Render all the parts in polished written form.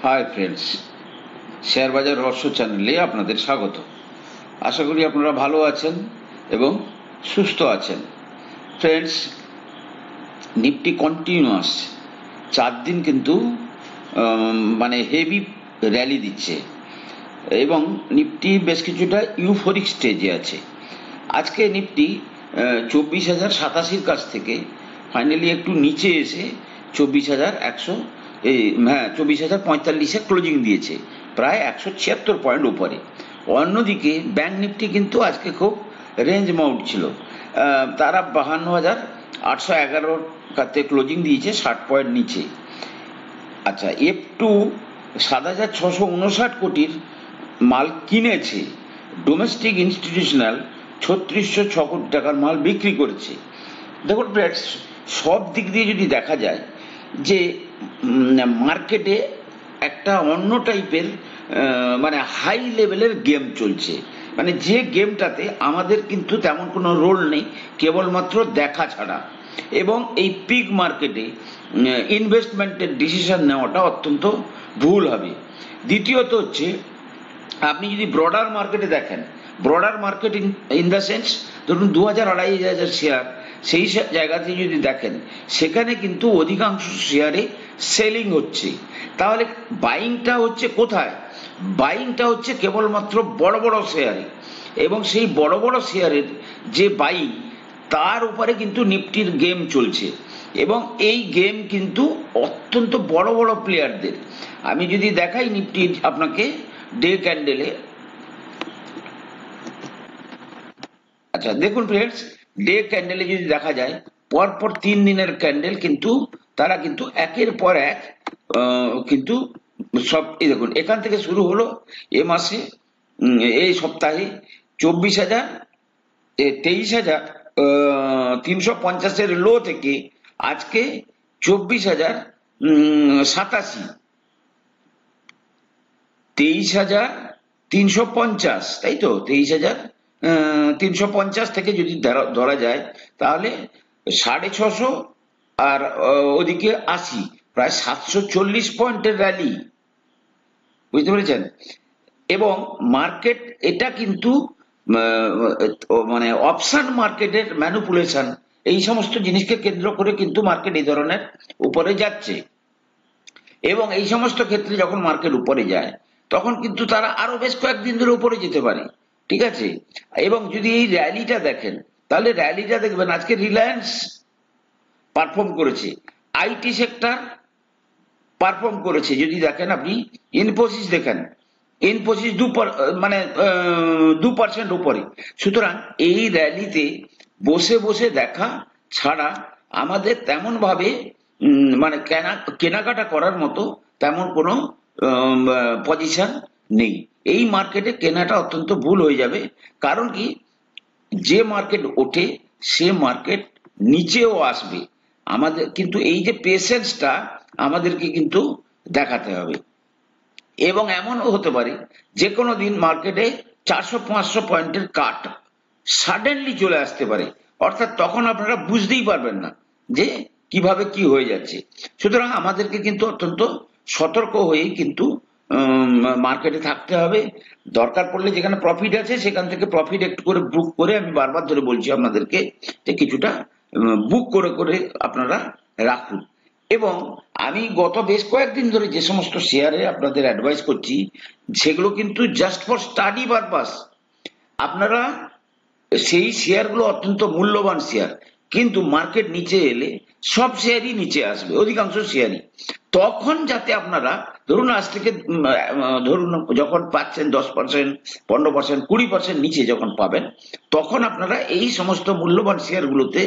Hi friends, share বাজার রহস্য চ্যানেলে আপনাদের স্বাগত। আশা করি আপনারা ভালো আছেন এবং সুস্থ আছেন। ফ্রেন্ডস, নিফটি কন্টিনিউয়াস 4 দিন কিন্তু হেভি র্যালি দিচ্ছে এবং নিফটি বেশ কিছুটা ইউফোরিক স্টেজে আছে। আজকে নিফটি 24,087 কাছ থেকে ফাইনালি একটু নিচে এসে 24,100 24,045 ক্লোজিং দিয়েছে, প্রায় 176 পয়েন্ট উপরে। অন্যদিকে ব্যাংক নিফটি কিন্তু আজকে খুব রেঞ্জ মাউন্ট ছিল, তারা 52,811 কাছে ক্লোজিং দিয়েছে, 60 পয়েন্ট নিচে। আচ্ছা, F2 7,659 কোটির মাল কিনেছে, ডোমেস্টিক ইনস্টিটিউশনাল 3606 কোটি টাকার মাল বিক্রি করেছে। দেখুন ফ্রেন্ডস, সব দিক দিয়ে যদি দেখা যায় যে মার্কেটে একটা অন্য টাইপের হাই লেভেলের গেম চলছে, যে গেমটাতে আমাদের কিন্তু তেমন কোনো রোল নেই, কেবলমাত্র দেখা ছাড়া। এবং এই পিক মার্কেটে ইনভেস্টমেন্টের ডিসিশন নেওয়াটা অত্যন্ত ভুল হবে। দ্বিতীয়ত হচ্ছে, আপনি যদি ব্রডার মার্কেটে দেখেন, broader market in the sense ধরুন 2,000-2,500 শেয়ার, সেই জায়গাতে যদি দেখেন সেখানে কিন্তু অধিকাংশ শেয়ারে সেলিং হচ্ছে। তাহলে বাইংটা হচ্ছে কোথায়? বাইংটা হচ্ছে কেবলমাত্র বড় বড় শেয়ারে, এবং সেই বড় বড় শেয়ারের যে বাইং, তার উপরে কিন্তু নিফটির গেম চলছে। এবং এই গেম কিন্তু অত্যন্ত বড় বড় প্লেয়ারদের। আমি যদি দেখাই নিফটির আপনাকে ডে ক্যান্ডেলে, আচ্ছা দেখুন ফ্রেন্ডস, ডে ক্যান্ডেলে যদি দেখা যায় পরপর 3 দিনের ক্যান্ডেল, কিন্তু তারা কিন্তু একের পর এক কিন্তু সব, এই দেখুন এখান থেকে শুরু হলো এ মাসে, এই সপ্তাহে 23,000 লো থেকে আজকে 24,087, 23,350, তাই তো 23,350 থেকে যদি ধরা যায় তাহলে 650, আর ওদিকে 80, প্রায় 740 পয়েন্টের র্যালি, বুঝতে পেরেছেন? এবং মার্কেট এটা কিন্তু অপশন মার্কেটের ম্যানিপুলেশন, এই সমস্ত জিনিসকে কেন্দ্র করে কিন্তু মার্কেট এই ধরনের উপরে যাচ্ছে। এবং এই সমস্ত ক্ষেত্রে যখন মার্কেট উপরে যায় তখন কিন্তু তারা আরো বেশ কয়েকদিন ধরে উপরে যেতে পারে, ঠিক আছে? এবং যদি এই র্যালিটা দেখেন, তাহলে র্যালিটা দেখবেন আজকে রিলায়েন্স পারফর্ম করেছে, আইটি সেক্টর পারফর্ম করেছে। যদি দেখেন আপনি ইনফোসিস দেখেন, ইনফোসিস 2% উপরে। সুতরাং এই র্যালিতে বসে বসে দেখা ছাড়া আমাদের তেমন ভাবে কেনাকাটা করার মতো তেমন কোনো পজিশন নেই। এই মার্কেটে কেনাটা অত্যন্ত ভুল হয়ে যাবে। কারণ কি, যে মার্কেট ওঠে সে মার্কেট নিচেও আসবে। আমাদের কিন্তু এই যে পেশেন্সটা আমাদেরকে কিন্তু দেখাতে হবে। এবং এমনও হতে পারে যে কোনো দিন মার্কেটে 400-500 পয়েন্টের কাট সাডেনলি চলে আসতে পারে, অর্থাৎ তখন আপনারা বুঝতেই পারবেন না যে কিভাবে কি হয়ে যাচ্ছে। সুতরাং আমাদেরকে কিন্তু অত্যন্ত সতর্ক হয়েই কিন্তু মার্কেটে থাকতে হবে। দরকার পড়লে যেখানে প্রফিট আছে সেখান থেকে প্রফিট একটু করে বুক করে, আমি বারবার ধরে বলছি আপনাদেরকে যে কিছুটা বুক করে করে আপনারা রাখুন। এবং আমি গত বেশ কয়েকদিন ধরে যে সমস্ত শেয়ারে আপনাদের অ্যাডভাইস করছি, সেগুলো কিন্তু জাস্ট ফর স্টাডি পারপাস। আপনারা সেই শেয়ারগুলো অত্যন্ত মূল্যবান শেয়ার, কিন্তু মার্কেট নিচে এলে সব শেয়ারই নিচে আসবে, অধিকাংশ শেয়ারই। তখন যাতে আপনারা ধরুন আজ থেকে ধরুন যখন পাচ্ছেন 10%, 15%, 20% নিচে যখন পাবেন, তখন আপনারা এই সমস্ত মূল্যবান শেয়ারগুলোতে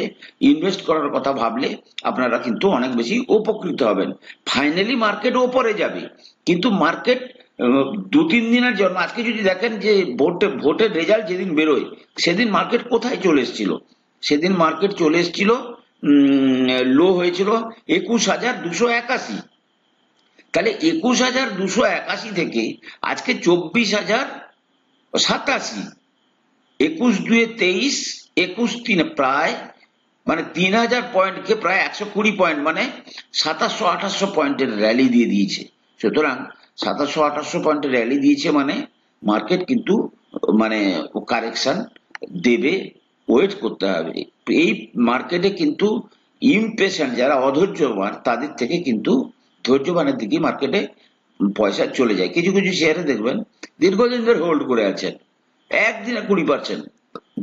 ইনভেস্ট করার কথা ভাবলে আপনারা কিন্তু অনেক বেশি উপকৃত হবেন। ফাইনালি মার্কেট ওপরে যাবে, কিন্তু মার্কেট 2-3 দিনের জন্য, আজকে যদি দেখেন যে ভোটের রেজাল্ট যেদিন বেরোয় সেদিন মার্কেট কোথায় চলে এসেছিল? সেদিন মার্কেট চলে এসেছিল, লো হয়েছিল 21,281। তাহলে 21,281 থেকে আজকে 24,087, 21-2-23, 21-3, প্রায় 3,000 পয়েন্টকে প্রায় 120 পয়েন্ট, 2700-2800 পয়েন্টের র্যালি দিয়ে দিয়েছে। সুতরাং 1700-1800 পয়েন্টের র্যালি দিয়েছে, মানে মার্কেট কিন্তু মানে কারেকশন দেবে, ওয়েট করতে হবে। এই মার্কেটে কিন্তু ইমপেশেন্ট যারা অধৈর্যবান তাদের থেকে কিন্তু ধৈর্যবানের দিকে মার্কেটে পয়সা চলে যায়। কিছু কিছু শেয়ারে দেখবেন দীর্ঘদিন ধরে হোল্ড করে আছেন, একদিনে 20%,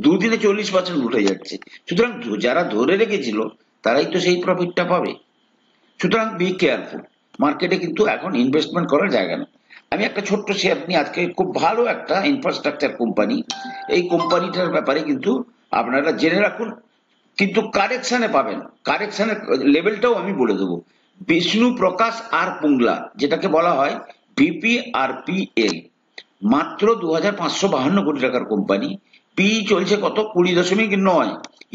দুদিনে 40% উঠে যাচ্ছে। সুতরাং যারা ধরে রেখেছিল তারাই তো সেই প্রফিটটা পাবে। সুতরাং বি কেয়ারফুল, মার্কেটে কিন্তু এখন ইনভেস্টমেন্ট করার জায়গা না। আমি একটা ছোট্ট শেয়ার নিয়ে আজকে, খুব ভালো একটা ইনফ্রাস্ট্রাকচার কোম্পানি, এই কোম্পানিটার ব্যাপারে কিন্তু আপনারা জেনে রাখুন, কিন্তু কারেকশনে পাবেন, কারেকশনের লেভেলটাও আমি বলে দেবো। বিষ্ণু প্রকাশ আর পুংলা, যেটাকে বলা হয় বিপিআরপিএল, মাত্র 2552 কোটি টাকার কোম্পানি, পি চলছে কত, 20.9,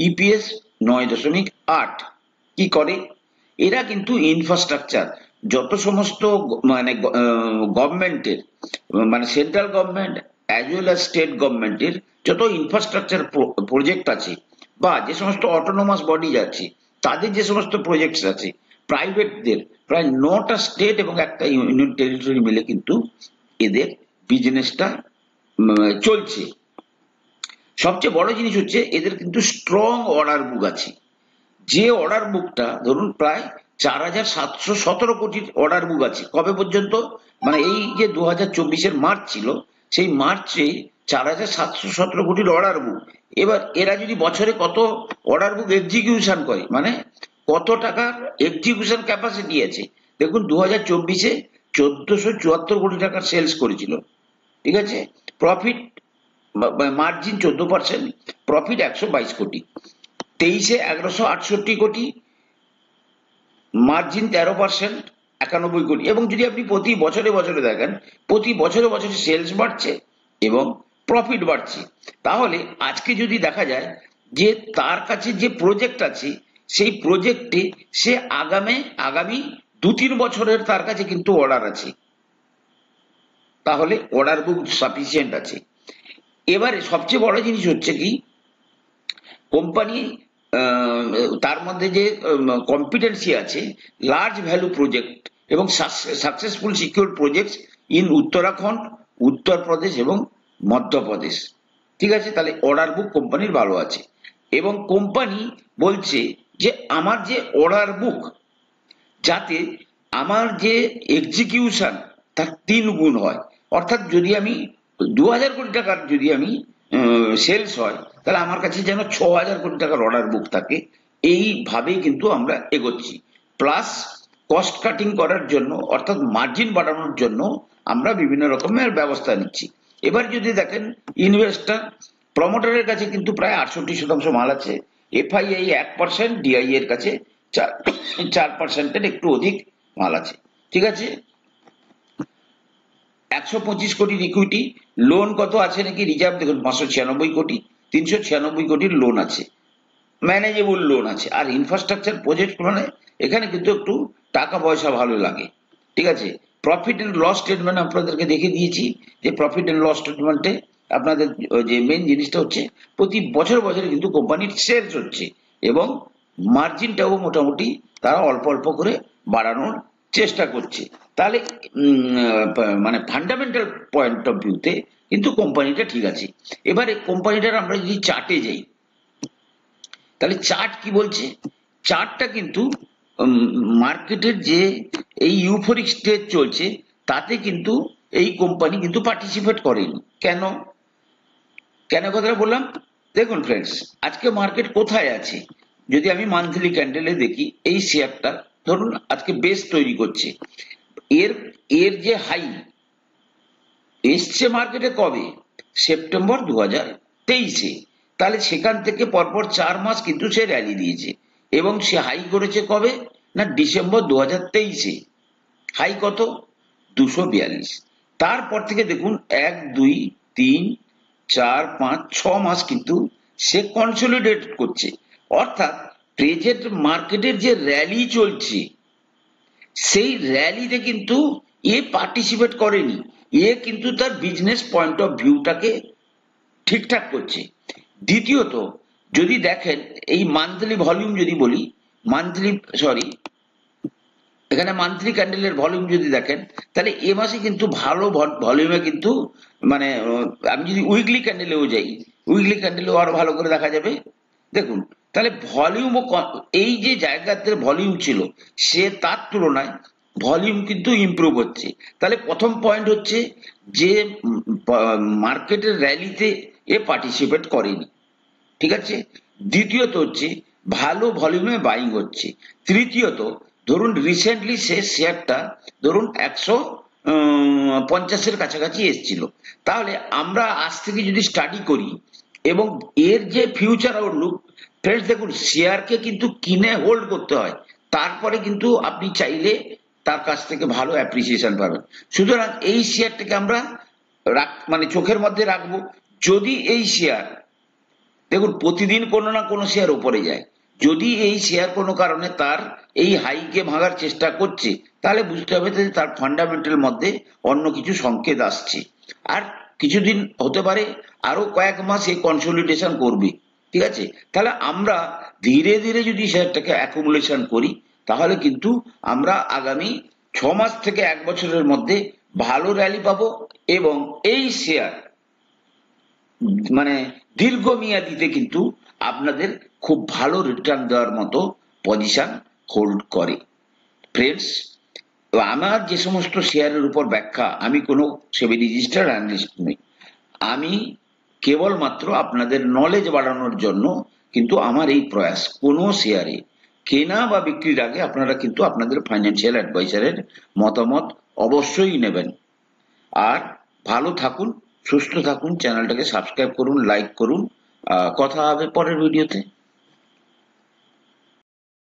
ইপিএস 9.8। কি করে এরা, কিন্তু ইনফ্রাস্ট্রাকচার যত সমস্ত মানে গভর্নমেন্টের, মানে central government as well as state গভর্নমেন্টের যত ইনফ্রাস্ট্রাকচার প্রজেক্ট আছে, বা যে সমস্ত অটোনোমাস বডি আছে তাদের যে সমস্ত প্রজেক্টস আছে, প্রাইভেটদের প্রায় 9টা স্টেট এবং একটা ইউনিয়ন টেরিটরি মিলে কিন্তু এদের বিজনেসটা চলছে। সবচেয়ে বড় জিনিস হচ্ছে এদের কিন্তু স্ট্রং অর্ডার বুক আছে। যে অর্ডার বুকটা ধরুন প্রায় 4717 কোটির অর্ডার বুক আছে কবে পর্যন্ত, মানে এই যে 2024-এর মার্চ ছিল, সেই মার্চে 4717 কোটির অর্ডার বুক। এবার এরা যদি বছরে কত অর্ডার বুক এক্সিকিউশন করে, মানে কত টাকার এক্সিকিউশন ক্যাপাসিটি আছে, দেখুন 2024-এ 1474 কোটি টাকার সেলস করেছিল, ঠিক আছে। প্রফিট মার্জিন 14%, প্রফিট 122 কোটি। 23-এ 1168 কোটি, মার্জিন 13%, 91 কোটি। এবং যদি আপনি প্রতি বছরে বছরে দেখেন, প্রতি বছরে বছরে সেলস বাড়ছে এবং প্রফিট বাড়ছে। তাহলে আজকে যদি দেখা যায় যে তার কাছে যে প্রজেক্ট আছে, সেই প্রজেক্টে সে আগামী 2-3 বছরের তার কাছে কিন্তু অর্ডার আছে, তাহলে অর্ডার বুক সাফিসিয়েন্ট আছে। এবারে সবচেয়ে বড় জিনিস হচ্ছে কি, কোম্পানি তার মধ্যে যে কম্পিটেন্সি আছে, লার্জ ভ্যালু প্রজেক্ট এবং successful secure project in Uttarakhand, Uttar Pradesh এবং মধ্যপ্রদেশ, ঠিক আছে। তাহলে অর্ডার বুক কোম্পানির ভালো আছে, এবং কোম্পানি বলছে যে আমার যে অর্ডার বুক, যাতে আমার যে এক্সিকিউশন তার 3 গুণ হয়। অর্থাৎ যদি আমি 2000 কোটি টাকার যদি আমি সেলস হয়, তাহলে আমার কাছে যেন 6000 কোটি টাকার অর্ডার বুক থাকে। এইভাবেই কিন্তু আমরা এগোচ্ছি। প্লাস কস্ট কাটিং করার জন্য, অর্থাৎ মার্জিন বাড়ানোর জন্য আমরা বিভিন্ন রকমের ব্যবস্থা নিচ্ছি। এবার যদি দেখেন ইনভেস্টার প্রমোটারের কাছে কিন্তু প্রায় 68% মাল আছে, এফআইআই 1%, ডিআই এর কাছে 4%-এর একটু অধিক মাল আছে, ঠিক আছে। 125 কোটির ইকুইটি, লোন কত আছে নাকি রিজার্ভ দেখুন 596 কোটি, 396 কোটির লোন আছে, ম্যানেজেবল লোন আছে। আর ইনফ্রাস্ট্রাকচার প্রজেক্ট মানে এখানে কিন্তু একটু টাকা পয়সা ভালো লাগে, ঠিক আছে। প্রফিট এন্ড লস স্টেটমেন্ট আপনাদেরকে দেখে দিয়েছি, যে প্রফিট এন্ড লস স্টেটমেন্টে আপনাদের যে মেন জিনিসটা হচ্ছে প্রতি বছর বছরে কিন্তু কোম্পানির সেলস হচ্ছে এবং মার্জিনটাও মোটামুটি তারা অল্প অল্প করে বাড়ানোর চেষ্টা করছে। তাহলে মানে ফান্ডামেন্টাল পয়েন্ট অফ ভিউতে কিন্তু কোম্পানিটা ঠিক আছে। এবারে কোম্পানিটার আমরা যদি চার্টে যাই, তাহলে চার্ট কি বলছে, চার্টটা কিন্তু মার্কেটের যে এই ইউফোরিক স্টেজ চলছে তাতে কিন্তু এই কোম্পানি কিন্তু পার্টিসিপেট করেনি। কেন কেন কথাটা বললাম, দেখুন ফ্রেন্ডস, আজকে মার্কেট কোথায় আছে, যদি আমি মান্থলি ক্যান্ডেলে দেখি, এই শেয়ারটা ধরুন আজকে বেস তৈরি করছে, এর এর যে হাই এসছে মার্কেটে কবে, সেপ্টেম্বর 2023-এ। তাহলে সেখান থেকে পরপর 4 মাস কিন্তু সে র্যালি দিয়েছে এবং সে হাই করেছে কবে না ডিসেম্বর 2023-এ। হাই কত, 242। তারপর থেকে দেখুন 1 2 3 4 5 6 মাস কিন্তু সে কনসলিডেট করছে। অর্থাৎ প্রেজেন্ট মার্কেটের যে র্যালি চলছে, সেই র্যালিতে কিন্তু এ পার্টিসিপেট করেনি, এ কিন্তু তার বিজনেস পয়েন্ট অফ ভিউটাকে ঠিকঠাক করছে। দ্বিতীয়ত যদি দেখেন এই মান্থলি ভলিউম যদি বলি, মান্থলি এখানে মান্থলি ক্যান্ডেলের ভলিউম যদি দেখেন তাহলে এ মাসে কিন্তু ভালো ভলিউমে কিন্তু মানে আমি যদি উইকলি ক্যান্ডেলেও যাই, উইকলি ক্যান্ডেলেও আরো ভালো করে দেখা যাবে। দেখুন তাহলে ভলিউম এই যে জায়গাতে ভলিউম ছিল সে তার তুলনায় ভলিউম কিন্তু ইমপ্রুভ হচ্ছে। তাহলে প্রথম পয়েন্ট হচ্ছে যে মার্কেটের র্যালিতে এ পার্টিসিপেট করেনি, ঠিক আছে। দ্বিতীয়ত হচ্ছে ভালো ভলিউমে বাইং হচ্ছে। তৃতীয়ত ধরুন রিসেন্টলি সে শেয়ারটা ধরুন 150-এর কাছাকাছি এসছিল, তাহলে আমরা আজ থেকে যদি স্টাডি করি এবং এর যে ফিউচার আউটলুক, ফ্রেন্ডস দেখুন শেয়ারকে কিন্তু কিনে হোল্ড করতে হয়, তারপরে কিন্তু আপনি চাইলে তার কাছ থেকে ভালো অ্যাপ্রিসিয়েশন পাবেন। সুতরাং এই শেয়ারটাকে আমরা মানে চোখের মধ্যে রাখবো। যদি এই শেয়ার দেখুন প্রতিদিন কোনো না কোনো শেয়ার উপরে যায়, যদি এই শেয়ার কোনো কারণে তার এই হাইকে ভাঙার চেষ্টা করছে তাহলে বুঝতে হবে যে তার ফান্ডামেন্টাল মধ্যে অন্য কিছু সংকেত আসছে। আর কিছুদিন হতে পারে আরো কয়েক মাস এই কনসলিডেশন করবে, ঠিক আছে। তাহলে আমরা ধীরে ধীরে যদি শেয়ারটাকে অ্যাকুমুলেশন করি তাহলে কিন্তু আমরা আগামী 6 মাস থেকে 1 বছরের মধ্যে ভালো র্যালি পাবো এবং এই শেয়ার মানে দীর্ঘমেয়াদীতে কিন্তু আপনাদের খুব ভালো রিটার্ন দেওয়ার মতো পজিশন হোল্ড করে। ফ্রেন্ডস, আমার যে সমস্ত শেয়ারের উপর ব্যাখ্যা, আমি কোনো সেবি রেজিস্টার্ড অ্যানালিস্ট নই, আমি কেবলমাত্র আপনাদের নলেজ বাড়ানোর জন্য কিন্তু আমার এই প্রয়াস। কোনো শেয়ারে কেনা বা বিক্রির আগে আপনারা কিন্তু আপনাদের ফাইন্যান্সিয়াল অ্যাডভাইজারের মতামত অবশ্যই নেবেন। আর ভালো থাকুন, সুস্থ থাকুন, চ্যানেলটাকে সাবস্ক্রাইব করুন, লাইক করুন। কথা হবে পরের ভিডিওতে।